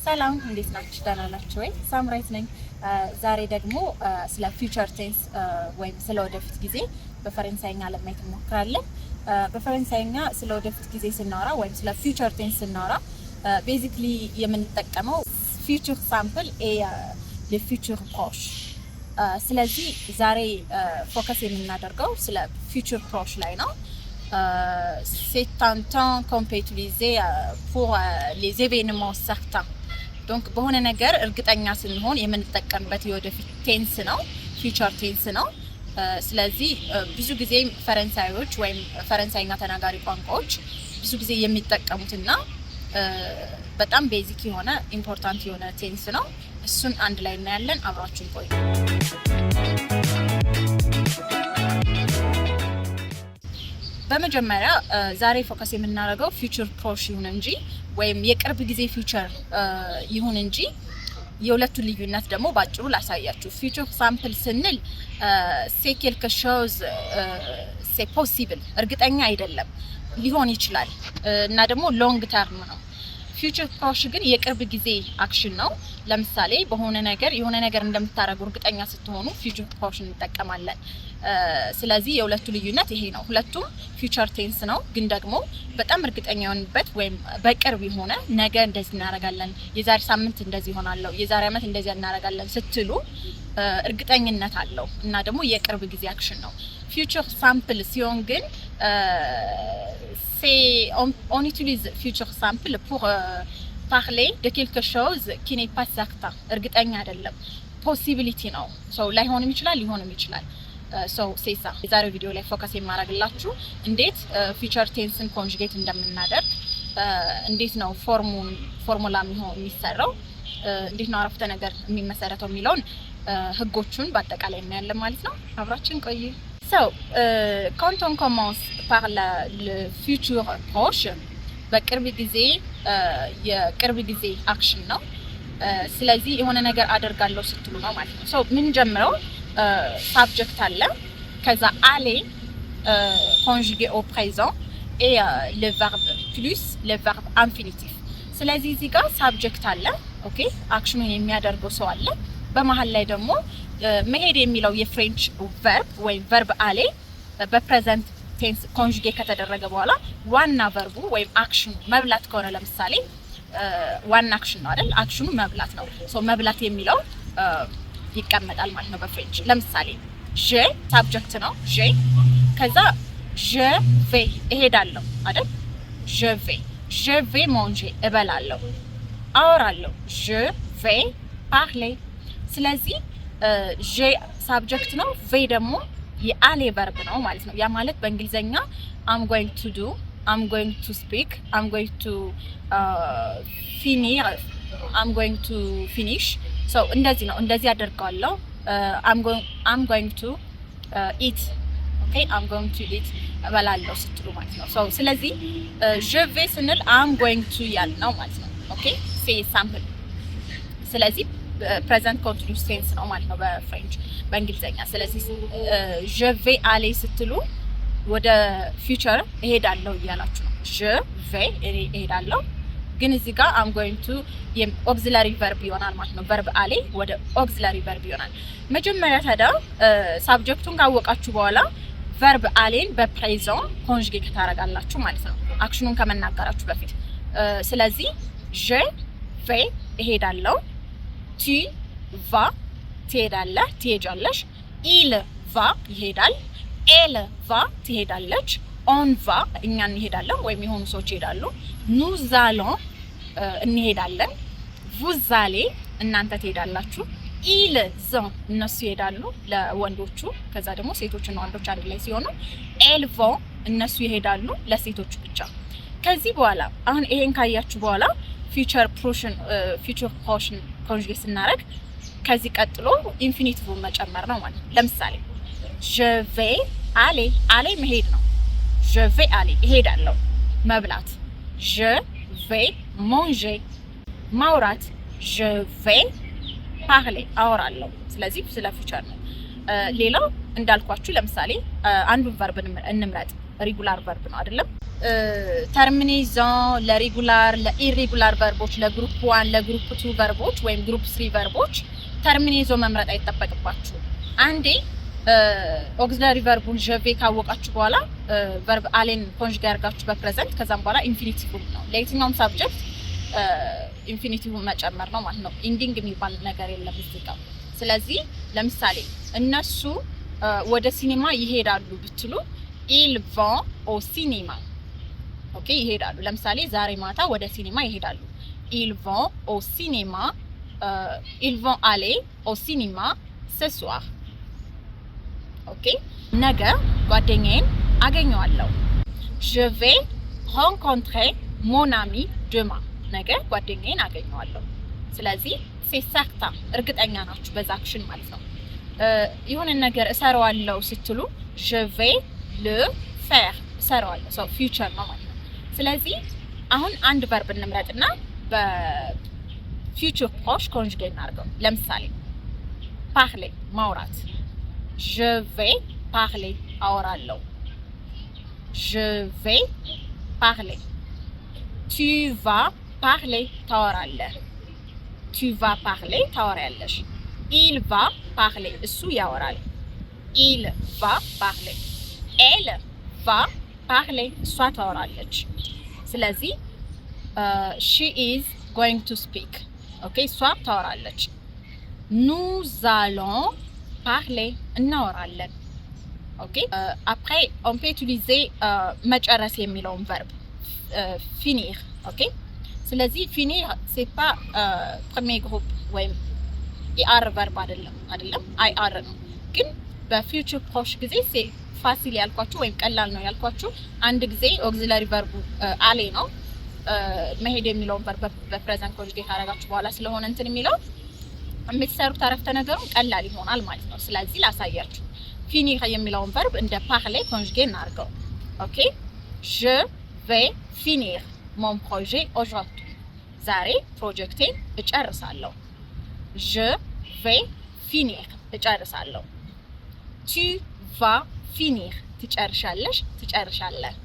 ሰላም እንዴት ናችሁ? ደህና ናችሁ ወይ? ሳምራይት ነኝ። ዛሬ ደግሞ ስለ ፊውቸር ቴንስ ወይም ስለ ወደፊት ጊዜ በፈረንሳይኛ ለማየት እንሞክራለን። በፈረንሳይኛ ስለ ወደፊት ጊዜ ስናወራ ወይም ስለ ፊውቸር ቴንስ ስናወራ ቤዚክሊ የምንጠቀመው ፊውቸር ሳምፕል et le futur proche። ስለዚህ ዛሬ ፎከስ የምናደርገው ስለ ፊውቸር ፕሮሽ ላይ ነው። C'est un temps qu'on peut utiliser pour les événements certains. Donc በሆነ ነገር እርግጠኛ ስንሆን የምንጠቀምበት የወደፊት ቴንስ ነው፣ ፊውቸር ቴንስ ነው። ስለዚህ ብዙ ጊዜ ፈረንሳዮች ወይም ፈረንሳይኛ ተናጋሪ ቋንቋዎች ብዙ ጊዜ የሚጠቀሙትና በጣም ቤዚክ የሆነ ኢምፖርታንት የሆነ ቴንስ ነው። እሱን አንድ ላይ እናያለን። አብራችሁን ቆዩ። በመጀመሪያ ዛሬ ፎከስ የምናደርገው ፊውቸር ፕሮሽ ይሁን እንጂ ወይም የቅርብ ጊዜ ፊውቸር ይሁን እንጂ የሁለቱን ልዩነት ደግሞ ባጭሩ ላሳያችሁ። ፊውቸር ሳምፕል ስንል c'est quelque chose c'est possible እርግጠኛ አይደለም ሊሆን ይችላል እና ደግሞ ሎንግ ተርም ነው። ፊውቸር ፕሮሽ ግን የቅርብ ጊዜ አክሽን ነው። ለምሳሌ በሆነ ነገር የሆነ ነገር እንደምታደርጉ እርግጠኛ ስትሆኑ ፊውቸር ፕሮሽ እንጠቀማለን። ስለዚህ የሁለቱ ልዩነት ይሄ ነው። ሁለቱም ፊውቸር ቴንስ ነው፣ ግን ደግሞ በጣም እርግጠኛ የሆንበት ወይም በቅርብ የሆነ ነገ እንደዚህ እናደርጋለን፣ የዛሬ ሳምንት እንደዚህ ይሆናል፣ የዛሬ ዓመት እንደዚህ እናደርጋለን ስትሉ እርግጠኝነት አለው እና ደግሞ የቅርብ ጊዜ አክሽን ነው። ፊውቸር ሳምፕል ሲሆን ግን on utilise future sample pour parler de quelque chose qui n'est pas certain. እርግጠኛ አይደለም፣ possibility ነው። ላይሆንም ይችላል ሊሆንም ይችላል። c'est ça የዛሬው ቪዲዮ ላይ ፎከስ የማደርግላችሁ እንዴት ፊውቸር ቴንስን ኮንጁጌት እንደምናደርግ፣ እንዴት ነው ፎርሙላ የሚሰራው፣ እንዴት ነው አረፍተ ነገር የሚመሰረተው የሚለውን ህጎቹን በአጠቃላይ እናያለን ማለት ነው። አብራችን ቆዩ። Quand on commence par le futur proche, በቅርብ ጊዜ የቅርብ ጊዜ አክሽን ነው። ስለዚህ የሆነ ነገር አደርጋለሁ ስትሉ ነው ማለት ነው። ምን ጀምረው ሳብጀክት አለ፣ ከዛ aller conjugué au présent et le verbe plus le verbe infinitif። ስለዚህ እዚህ ጋር ሳብጀክት አለ፣ ኦኬ፣ አክሽኑን የሚያደርገው ሰው አለ። በመሃል ላይ ደግሞ መሄድ የሚለው የፍሬንች ቨርብ ወይም ቨርብ አሌ በፕሬዘንት ቴንስ ኮንጁጌ ከተደረገ በኋላ ዋና ቨርቡ ወይም አክሽኑ መብላት ከሆነ ለምሳሌ ዋና አክሽን ነው አይደል? አክሽኑ መብላት ነው። መብላት የሚለው ይቀመጣል ማለት ነው በፍሬንች። ለምሳሌ ጄ ሳብጀክት ነው ጄ፣ ከዛ ጄ ቬ እሄዳለሁ አይደል? ጄ ቬ ማንጄ እበላለሁ፣ አወራለሁ፣ ጄ ቬ ፓርሌ። ስለዚህ ጄ ሳብጀክት ነው፣ ቬ ደግሞ የአሌ ቨርብ ነው ማለት ነው። ያ ማለት በእንግሊዘኛ I'm going to do, I'm going to speak, I'm going to finish. እንደዚህ ነው፣ እንደዚህ አደርጋለሁ። I'm going to eat, okay, I'm going to eat እበላለሁ ስትሉ ማለት ነው። ስለዚህ je vais ስንል I'm going to ያልነው ማለት ነው። ኦኬ c'est sample። ስለዚህ ፕሬዘንት ኮንቲኒዩስ ቴንስ ነው ማለት ነው በፍሬንች በእንግሊዘኛ። ስለዚህ je vais aller ስትሉ ወደ ፊውቸር እሄዳለሁ እያላችሁ ነው። je vais እሄዳለሁ፣ ግን እዚህ ጋር I'm going to ኦክሲላሪ ቨርብ ይሆናል ማለት ነው። ቨርብ aller ወደ ኦክሲላሪ ቨርብ ይሆናል። መጀመሪያ ታዲያ ሳብጀክቱን ካወቃችሁ በኋላ ቨርብ አሌን በፕሬዘንት ኮንጁጌ ታደርጋላችሁ ማለት ነው፣ አክሽኑን ከመናገራችሁ በፊት። ስለዚህ je vais እሄዳለሁ፣ tu vas ትሄዳለህ ትሄጃለሽ፣ il va ይሄዳል፣ elle va ትሄዳለች፣ on va እኛ እንሄዳለን ወይም የሆኑ ሰዎች ይሄዳሉ፣ nous allons እንሄዳለን፣ vous allez እናንተ ትሄዳላችሁ፣ ils ont እነሱ ይሄዳሉ ለወንዶቹ፣ ከዛ ደግሞ ሴቶችና ወንዶች አንድ ላይ ሲሆኑ elles vont እነሱ ይሄዳሉ ለሴቶቹ ብቻ። ከዚህ በኋላ አሁን ይሄን ካያችሁ በኋላ ፊውቸር ፕሮሽን ኮንጁጌት ስናደርግ ከዚህ ቀጥሎ ኢንፊኒቲቭ መጨመር ነው ማለት ነው። ለምሳሌ je vais aller መሄድ ነው። je vais aller እሄዳለሁ፣ መብላት። je vais manger ማውራት። je vais parler አወራለሁ። ስለዚህ ስለ ፊውቸር ነው። ሌላው እንዳልኳችሁ ለምሳሌ አንዱን ቨርብ እንምረጥ። ሪጉላር ቨርብ ነው አይደለም? ተርሚኔዛን ለሬጉላር ለኢሬጉላር ቨርቦች ለግሩፕ 1 ለግሩፕ 2 ቨርቦች ወይም ግሩፕ 3 ቨርቦች ተርሚኔዞ መምረጥ አይጠበቅባችሁ። አንዴ ኦክሲላሪ ቨርቡን ጀቬ ካወቃችሁ በኋላ ቨርብ አሌን ኮንጁጌ አድርጋችሁ በፕሬዘንት ከዛም በኋላ ኢንፊኒቲቭ ነው ለየትኛውም ሳብጀክት ኢንፊኒቲቭ መጨመር ነው ማለት ነው። ኢንዲንግ የሚባል ነገር የለም እዚህ ጋር። ስለዚህ ለምሳሌ እነሱ ወደ ሲኒማ ይሄዳሉ ብትሉ ils vont au cinéma ኦኬ ይሄዳሉ። ለምሳሌ ዛሬ ማታ ወደ ሲኒማ ይሄዳሉ። ils vont au cinéma ils vont aller au cinéma ce soir ኦኬ ነገ ጓደኛዬን አገኘዋለሁ። je vais rencontrer mon ami demain ነገ ጓደኛዬን አገኘዋለሁ። ስለዚህ c'est certain እርግጠኛ ናችሁ በዛ አክሽን ማለት ነው። የሆነ ነገር እሰራዋለሁ ስትሉ je vais le faire እሰራዋለሁ ሶ ፊውቸር ነው ማለት ነው። ስለዚህ አሁን አንድ ቨርብ እንምረጥና በፊውቸር ፕሮሽ ኮንጁጌ እናድርገው። ለምሳሌ parler ማውራት je vais parler አወራለሁ። je vais parler tu vas parler ታወራለህ። tu vas parler ታወራለሽ። il va parler እሱ ያወራል። il va parler elle va parler እሷ ታወራለች። ስለዚህ she is going to speak ኦኬ እሷ ታወራለች። nous allons parler እናወራለን። ኦኬ après on peut utiliser መጨረስ የሚለውን verbe finir ኦኬ ስለዚህ finir c'est pas premier groupe ወይም er verbe አይደለም ir ነው። ግን በፊውቸር ፕሮሽ ጊዜ c'est ፋሲል ያልኳችሁ ወይም ቀላል ነው ያልኳችሁ አንድ ጊዜ ኦክሲላሪ ቨርቡ አሌ ነው መሄድ የሚለውን ቨርብ በፕሬዘንት ኮንጁጌ ካደረጋችሁ በኋላ ስለሆነ እንትን የሚለው የምትሰሩት አረፍተ ነገሩ ቀላል ይሆናል ማለት ነው። ስለዚህ ላሳያችሁ finir የሚለውን ቨርብ እንደ parler ኮንጁጌ እናድርገው። ኦኬ je vais finir mon projet aujourd'hui ዛሬ ፕሮጀክቴን እጨርሳለሁ። je vais finir እጨርሳለሁ። tu vas finir ትጨርሻለሽ ትጨርሻለህ።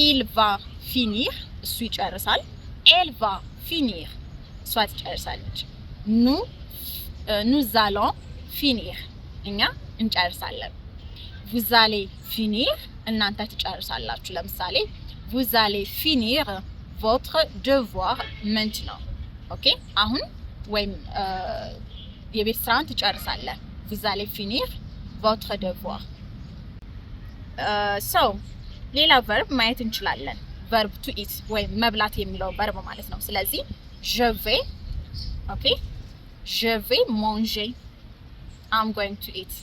il va finir እሱ ይጨርሳል። elle va finir እሷ ትጨርሳለች። nous allons finir እኛ እንጨርሳለን። vous allez finir እናንተ ትጨርሳላችሁ። ለምሳሌ vous allez finir votre devoir maintenant ኦኬ አሁን ወይም የቤት ስራን ትጨርሳለህ። vous allez finir votre devoir so ሌላ verb ማየት እንችላለን። verb to eat ወይም መብላት የሚለው verb ማለት ነው። ስለዚህ je vais ኦኬ je vais manger I'm going to eat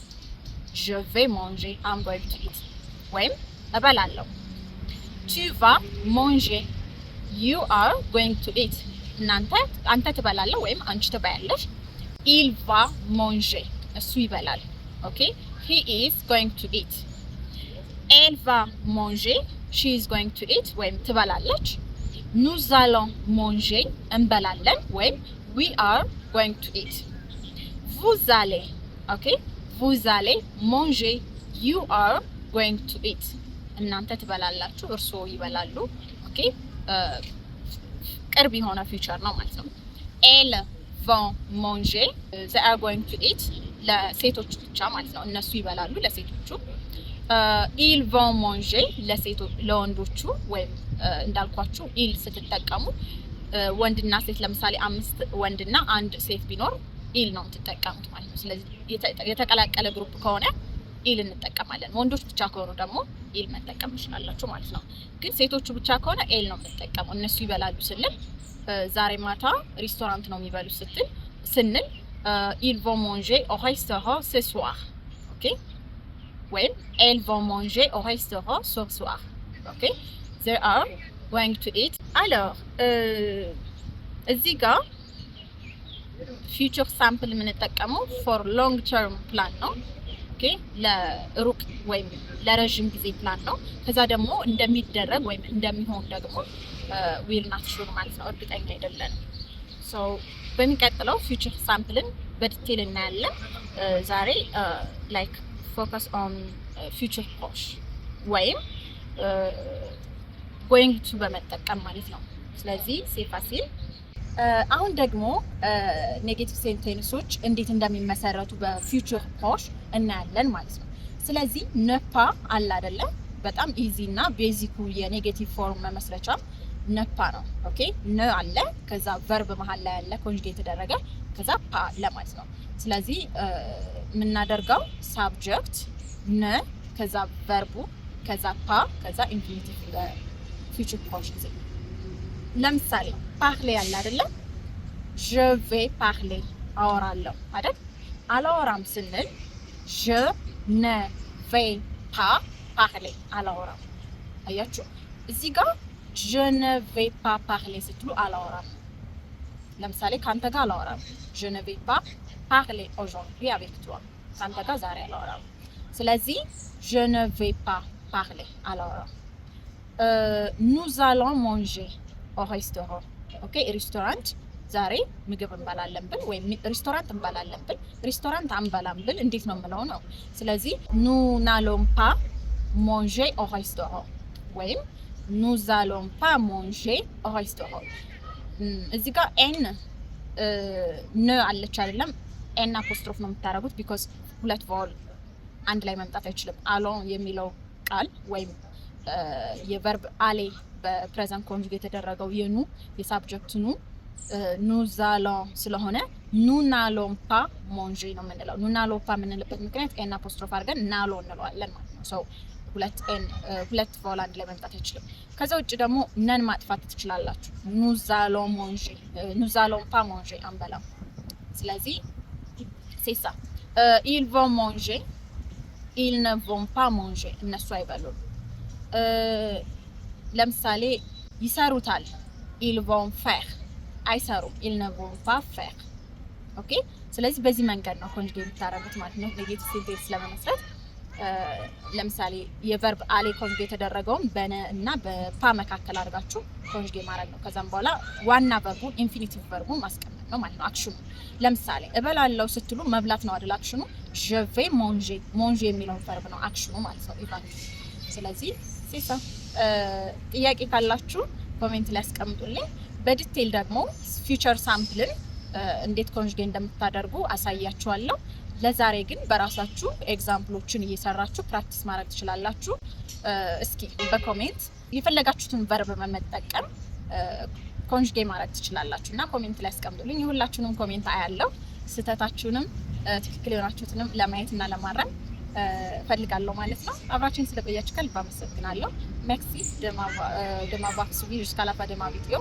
je vais manger I'm going to eat ወይም እበላለሁ። tu vas manger you are going to eat አንተ ትበላለህ ወይም አንቺ ትበያለሽ። il va manger እሱ ይበላል። ኦኬ he is going to eat elle va manger she is going to eat ወይም ትበላለች። nous allons manger እንበላለን ወይም we are going to eat vous allez ኦኬ vous allez manger you are going to eat እናንተ ትበላላችሁ እርስዎ ይበላሉ። ኦኬ ቅርብ የሆነ ፊውቸር ነው ማለት ነው። elles vont manger they are going to eat ለሴቶቹ ብቻ ማለት ነው። እነሱ ይበላሉ ለሴቶቹ። ils vont manger ለወንዶቹ ወይም እንዳልኳችሁ il ስትጠቀሙ ወንድና ሴት ለምሳሌ 5 ወንድና 1 ሴት ቢኖር il ነው የምትጠቀሙት ማለት ነው። ስለዚህ የተቀላቀለ ግሩፕ ከሆነ il እንጠቀማለን። ወንዶች ብቻ ከሆኑ ደግሞ il መጠቀም ይችላልላችሁ ማለት ነው። ግን ሴቶቹ ብቻ ከሆነ elle ነው የምትጠቀመው። እነሱ ይበላሉ ስንል ዛሬ ማታ ሬስቶራንት ነው የሚበሉት ስንል ils vont manger au restaurant ce soir ኦኬ ወይም elles vont manger au restaurant ce soir ኦኬ they are going to eat alors እዚህ ጋር future sample የምንጠቀመው for long term plan ነው ኦኬ ለሩቅ ወይም ለረጅም ጊዜ ፕላን ነው። ከዛ ደግሞ እንደሚደረግ ወይም እንደሚሆን ደግሞ will not sure ማለት ነው እርግጠኛ አይደለም። so በሚቀጥለው future sampleን በዲቴል እናያለን። ዛሬ like focus on future push ወይም going to በመጠቀም ማለት ነው። ስለዚህ c'est facile። አሁን ደግሞ ኔጌቲቭ ሴንቴንሶች እንዴት እንደሚመሰረቱ በፊውቸር ፖሽ እናያለን ማለት ነው። ስለዚህ ne pas አለ አይደለ? በጣም ኢዚ እና ቤዚኩ የኔጌቲቭ ፎርም መመስረቻ ne pas ነው። ኦኬ ne አለ፣ ከዛ ቨርብ መሃል ላይ ያለ ኮንጁጌት የተደረገ፣ ከዛ ፓ አለ ማለት ነው። ስለዚህ የምናደርገው ሳብጀክት ne፣ ከዛ ቨርቡ፣ ከዛ ፓ፣ ከዛ ኢንፊኒቲቭ ፊውቸር ፖሽ ጊዜ። ለምሳሌ parler አለ አይደለ? je vais parler አወራለሁ አይደል? አላወራም ስንል je ne vais pas parler አላወራም። አያችሁ እዚህ ጋር je ne vais pas parler ስትሉ አላወራም። ለምሳሌ ካንተ ጋር አላወራም je ne vais pas parler aujourd'hui avec toi ካንተ ጋር ዛሬ አላወራም። ስለዚህ je ne vais pas parler አላወራም። nous allons manger au restaurant ኦኬ ሬስቶራንት ዛሬ ምግብ እንበላለን ብል ወይም ሬስቶራንት እንበላለን ብል ሬስቶራንት አንበላም ብል እንዴት ነው የምለው ነው። ስለዚህ nous n'allons pas manger au restaurant ወይም nous allons pas manger au restaurant። እዚህ ጋር ኤን ነ አለች አይደለም? ኤን አፖስትሮፍ ነው የምታረጉት ቢኮዝ ሁለት ቫውል አንድ ላይ መምጣት አይችልም። አሎን የሚለው ቃል ወይም የቨርብ አሌ በፕሬዘንት ኮንጁጌት የተደረገው የኑ የሳብጀክት ኑ nous allons ስለሆነ nous n'allons pas manger ነው የምንለው። nous n'allons pas የምንልበት ምክንያት ኤን አፖስትሮፍ አድርገን ናሎ እንለዋለን ማለት ነው። ሶ ሁለት ቫውል አንድ ላይ መምጣት አይችልም። ከዛ ውጭ ደግሞ ነን ማጥፋት ትችላላችሁ። nous allons manger nous allons pas manger አንበላም። ስለዚህ c'est ça ils vont manger ils ne vont pas manger እነሱ አይበሉም። ለምሳሌ ይሰሩታል ils vont faire አይሰሩም ils ne vont pas faire ኦኬ። ስለዚህ በዚህ መንገድ ነው ኮንጁጌት የምታረጉት ማለት ነው ኔጌቲቭ ሴንቴንስ ለመመስረት። ለምሳሌ የቨርብ አሌ ኮንጁጌት የተደረገውን በነ እና በፓ መካከል አድርጋችሁ ኮንጁጌት ማድረግ ነው። ከዛም በኋላ ዋና ቨርቡ ኢንፊኒቲቭ ቨርቡ ማስቀመጥ ነው ማለት ነው አክሽኑ። ለምሳሌ እበላለሁ ስትሉ መብላት ነው አይደል አክሽኑ? je vais manger manger የሚለው ቨርብ ነው አክሽኑ ማለት ነው ኢቫንት። ስለዚህ c'est ça። ጥያቄ ካላችሁ ኮሜንት ላይ አስቀምጡልኝ። በዲቴል ደግሞ ፊውቸር ሳምፕልን እንዴት ኮንጁጌት እንደምታደርጉ አሳያችኋለሁ። ለዛሬ ግን በራሳችሁ ኤግዛምፕሎችን እየሰራችሁ ፕራክቲስ ማድረግ ትችላላችሁ። እስኪ በኮሜንት የፈለጋችሁትን ቨርብ በመጠቀም ኮንጁጌት ማድረግ ትችላላችሁ እና ኮሜንት ላይ አስቀምጡልኝ። የሁላችሁንም ኮሜንት አያለሁ። ስህተታችሁንም ትክክል የሆናችሁትንም ለማየት እና ለማረም ፈልጋለሁ ማለት ነው። አብራችሁን ስለቆያችሁ ከልብ አመሰግናለሁ። merci de m'avoir suivi jusqu'à la fin de ma vidéo.